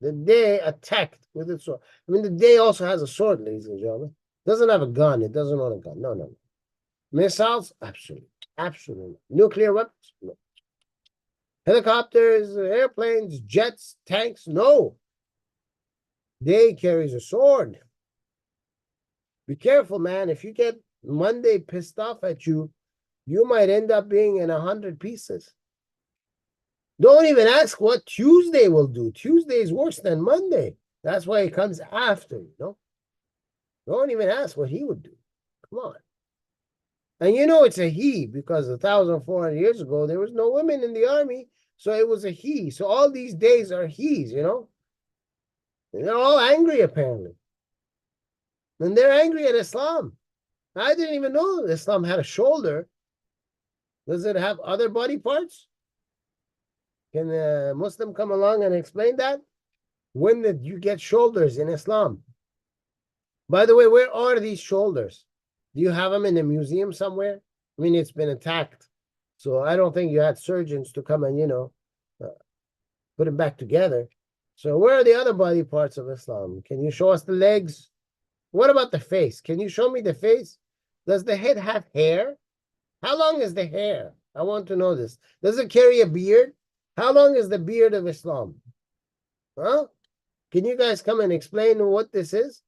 The day attacked with its sword. I mean, the day also has a sword, ladies and gentlemen. It doesn't have a gun. It doesn't own a gun. No. Missiles? Absolutely. Absolutely. Nuclear weapons? No. Helicopters, airplanes, jets, tanks? No. Day carries a sword. Be careful, man. If you get Monday pissed off at you, you might end up being in 100 pieces. Don't even ask what Tuesday will do. Tuesday is worse than Monday. That's why it comes after, you know? Don't even ask what he would do. Come on. And you know it's a he, because 1,400 years ago, there was no women in the army, so it was a he. So all these days are he's, you know? And they're all angry, apparently. And they're angry at Islam. I didn't even know Islam had a shoulder. Does it have other body parts? Can a Muslim come along and explain that? When did you get shoulders in Islam? By the way, where are these shoulders? Do you have them in a museum somewhere? I mean, it's been attacked. So I don't think you had surgeons to come and, you know, put them back together. So where are the other body parts of Islam? Can you show us the legs? What about the face? Can you show me the face? Does the head have hair? How long is the hair? I want to know this. Does it carry a beard? How long is the beard of Islam? Huh? Can you guys come and explain what this is?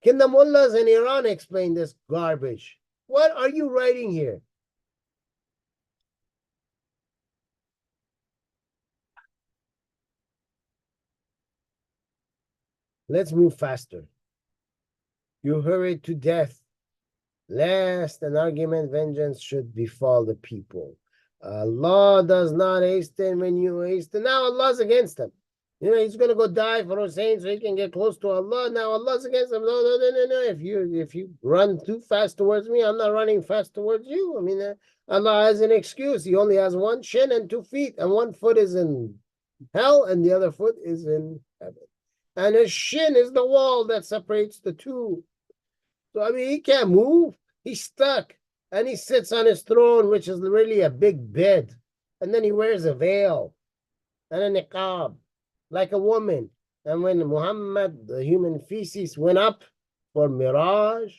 Can the mullahs in Iran explain this garbage? What are you writing here? Let's move faster. You hurried to death, lest an argument vengeance should befall the people. Allah does not hasten when you hasten. Now Allah's against them. You know, he's going to go die for Hussein so he can get close to Allah. Now Allah's against him. No, no, no, no, no. If you run too fast towards me, I'm not running fast towards you. I mean, Allah has an excuse. He only has one shin and 2 feet, and one foot is in hell, and the other foot is in heaven. And his shin is the wall that separates the two. So, I mean, he can't move. He's stuck. And he sits on his throne, which is really a big bed. And then he wears a veil and a niqab, like a woman. And when Muhammad, the human feces, went up for Miraj,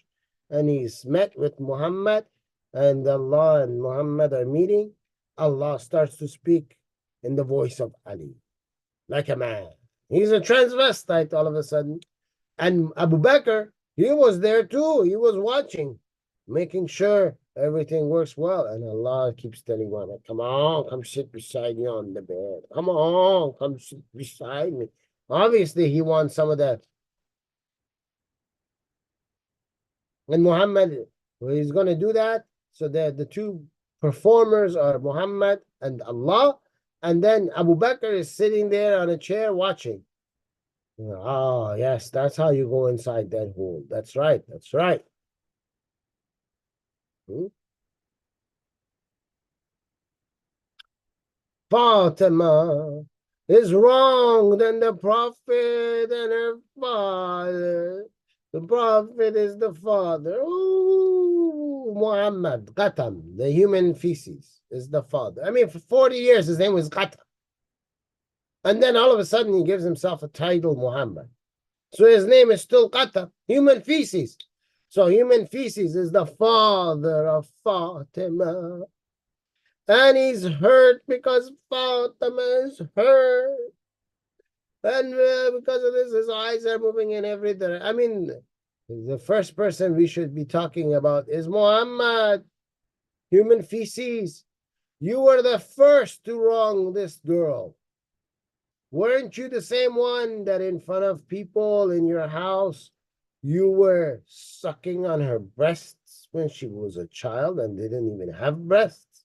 and he's met with Muhammad, and Allah and Muhammad are meeting, Allah starts to speak in the voice of Ali, like a man. He's a transvestite all of a sudden. And Abu Bakr, he was there too. He was watching, making sure everything works well. And Allah keeps telling Muhammad, come on, come sit beside me on the bed. Come on, come sit beside me. Obviously, he wants some of that. And Muhammad, he's going to do that. So the two performers are Muhammad and Allah. And then Abu Bakr is sitting there on a chair watching. Oh, yes, that's how you go inside that hole. That's right. That's right. Fatima is wrong than the Prophet and her father. The Prophet is the father. Ooh, Muhammad, Qatam, the human feces, is the father. I mean, for 40 years, his name was Qatam. And then all of a sudden, he gives himself a title, Muhammad. So his name is still Qatam, human feces. So human feces is the father of Fatima. And he's hurt because Fatima is hurt. And because of this, his eyes are moving in every direction. I mean, the first person we should be talking about is Muhammad, human feces. You were the first to wrong this girl. Weren't you the same one that in front of people in your house, you were sucking on her breasts when she was a child and didn't even have breasts?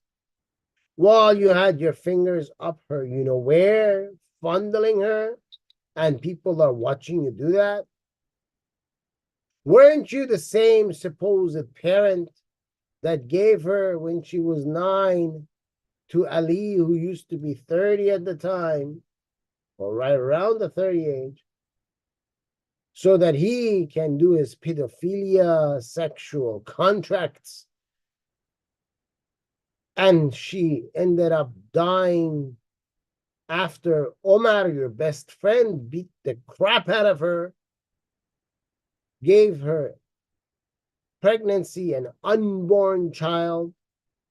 While you had your fingers up her, you know where, fondling her, and people are watching you do that? Weren't you the same supposed parent that gave her when she was 9 to Ali, who used to be 30 at the time, or right around the 30 age, so that he can do his pedophilia sexual contracts? And she ended up dying after Omar, your best friend, beat the crap out of her, gave her pregnancy an unborn child,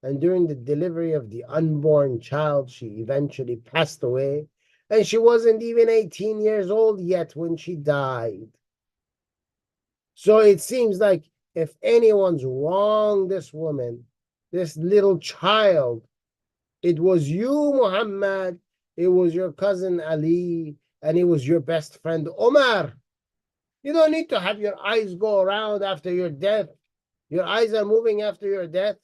and during the delivery of the unborn child, she eventually passed away, and she wasn't even 18 years old yet when she died. So it seems like if anyone's wronged this woman, this little child, it was you, Muhammad, it was your cousin Ali, and it was your best friend Omar. You don't need to have your eyes go around after your death. Your eyes are moving after your death.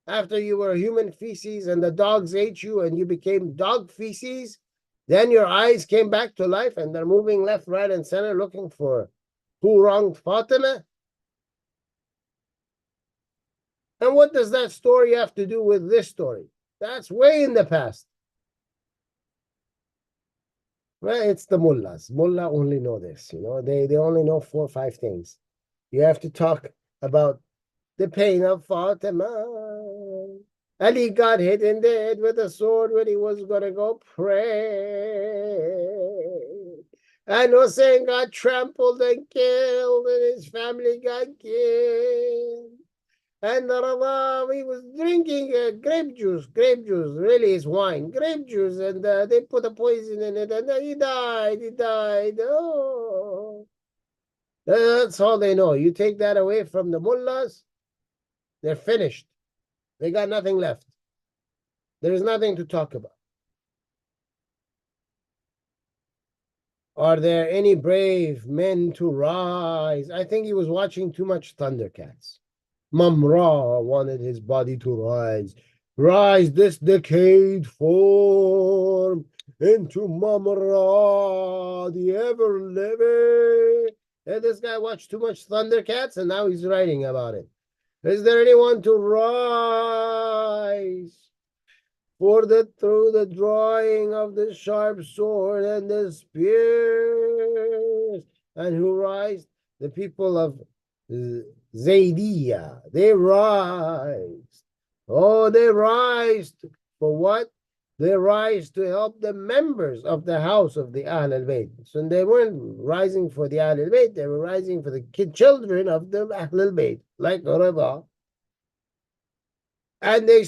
After you were human feces and the dogs ate you and you became dog feces, then your eyes came back to life and they're moving left, right, and center looking for who wronged Fatima. And what does that story have to do with this story? That's way in the past. Well, it's the mullahs. Mullah only know this, you know. They only know 4 or 5 things. You have to talk about the pain of Fatima. Ali got hit in the head with a sword when he was going to go pray. And Hussein got trampled and killed, and his family got killed. And he was drinking grape juice, really is wine, grape juice, and they put a poison in it, and he died. Oh. That's all they know. You take that away from the mullahs, they're finished. They got nothing left. There's nothing to talk about. Are there any brave men to rise? I think he was watching too much Thundercats. Mamra wanted his body to rise. Rise this decayed form. into Mamra, the ever-living. And this guy watched too much Thundercats, and now he's writing about it. Is there anyone to rise through the drawing of the sharp sword and the spears? And who rise? The people of Zaydiyah. They rise. Oh, they rise for what? They rise to help the members of the house of the Ahl al-Bayt. So they weren't rising for the Ahl al-Bayt, they were rising for the children of the Ahl al-Bayt, like Rida. And he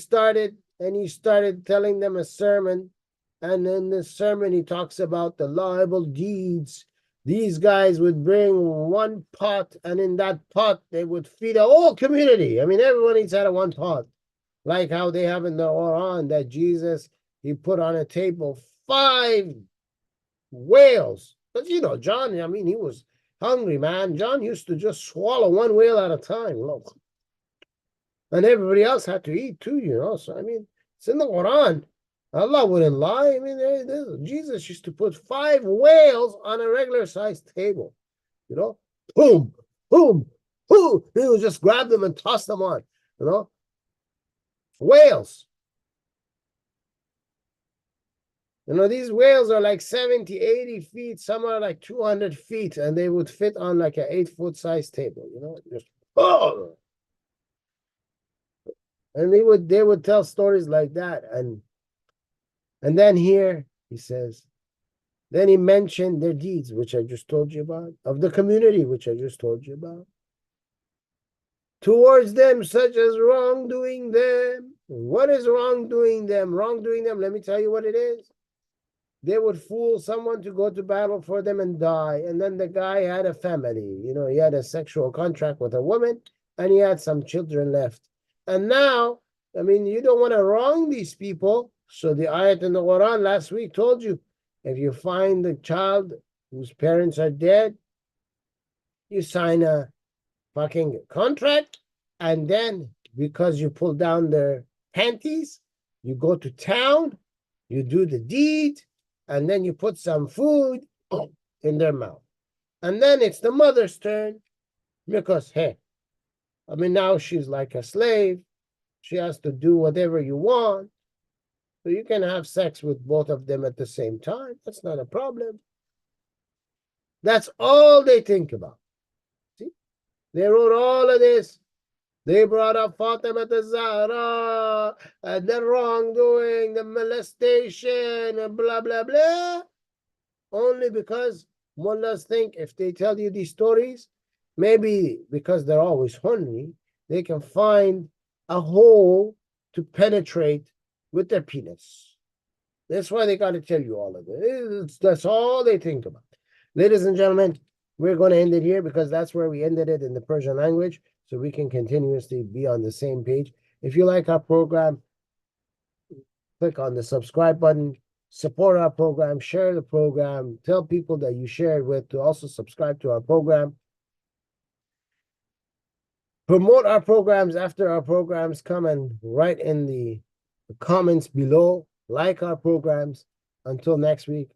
started telling them a sermon. And in the sermon, he talks about the laudable deeds. These guys would bring one pot, and in that pot, they would feed a whole community. I mean, everyone eats out of one pot. Like how they have in the Quran that Jesus, he put on a table 5 whales. But you know, John, I mean, he was hungry, man. John used to just swallow 1 whale at a time. Look. And everybody else had to eat too, you know. So, I mean, it's in the Quran. Allah wouldn't lie. I mean, Jesus used to put 5 whales on a regular sized table. You know, boom, boom, boom. He would just grab them and toss them on, you know. Whales. You know, these whales are like 70, 80 feet. Some are like 200 feet. And they would fit on like an 8-foot size table, you know. Just, oh. And they would tell stories like that. And then here he says, then he mentioned their deeds, which I just told you about, of the community, which I just told you about. Towards them, such as wrongdoing them. What is wrongdoing them? Wrongdoing them, let me tell you what it is. They would fool someone to go to battle for them and die. And then the guy had a family. You know, he had a sexual contract with a woman, and he had some children left. And now, I mean, you don't want to wrong these people. So the ayat in the Quran last week told you, if you find a child whose parents are dead, you sign a fucking contract, and then because you pull down their panties, you go to town, you do the deed, and then you put some food in their mouth. And then it's the mother's turn, because, hey, I mean, now she's like a slave. She has to do whatever you want. So you can have sex with both of them at the same time. That's not a problem. That's all they think about. See? They wrote all of this. They brought up Fatima the Zahra, and the wrongdoing, the molestation, and blah, blah, blah. Only because mullahs think if they tell you these stories, maybe because they're always hungry, they can find a hole to penetrate with their penis. That's why they got to tell you all of this. That's all they think about. Ladies and gentlemen, we're going to end it here because that's where we ended it in the Persian language, so we can continuously be on the same page. If you like our program, click on the subscribe button, support our program, share the program, tell people that you shared with to also subscribe to our program. Promote our programs after our programs come and write in the comments below. Like our programs. Until next week.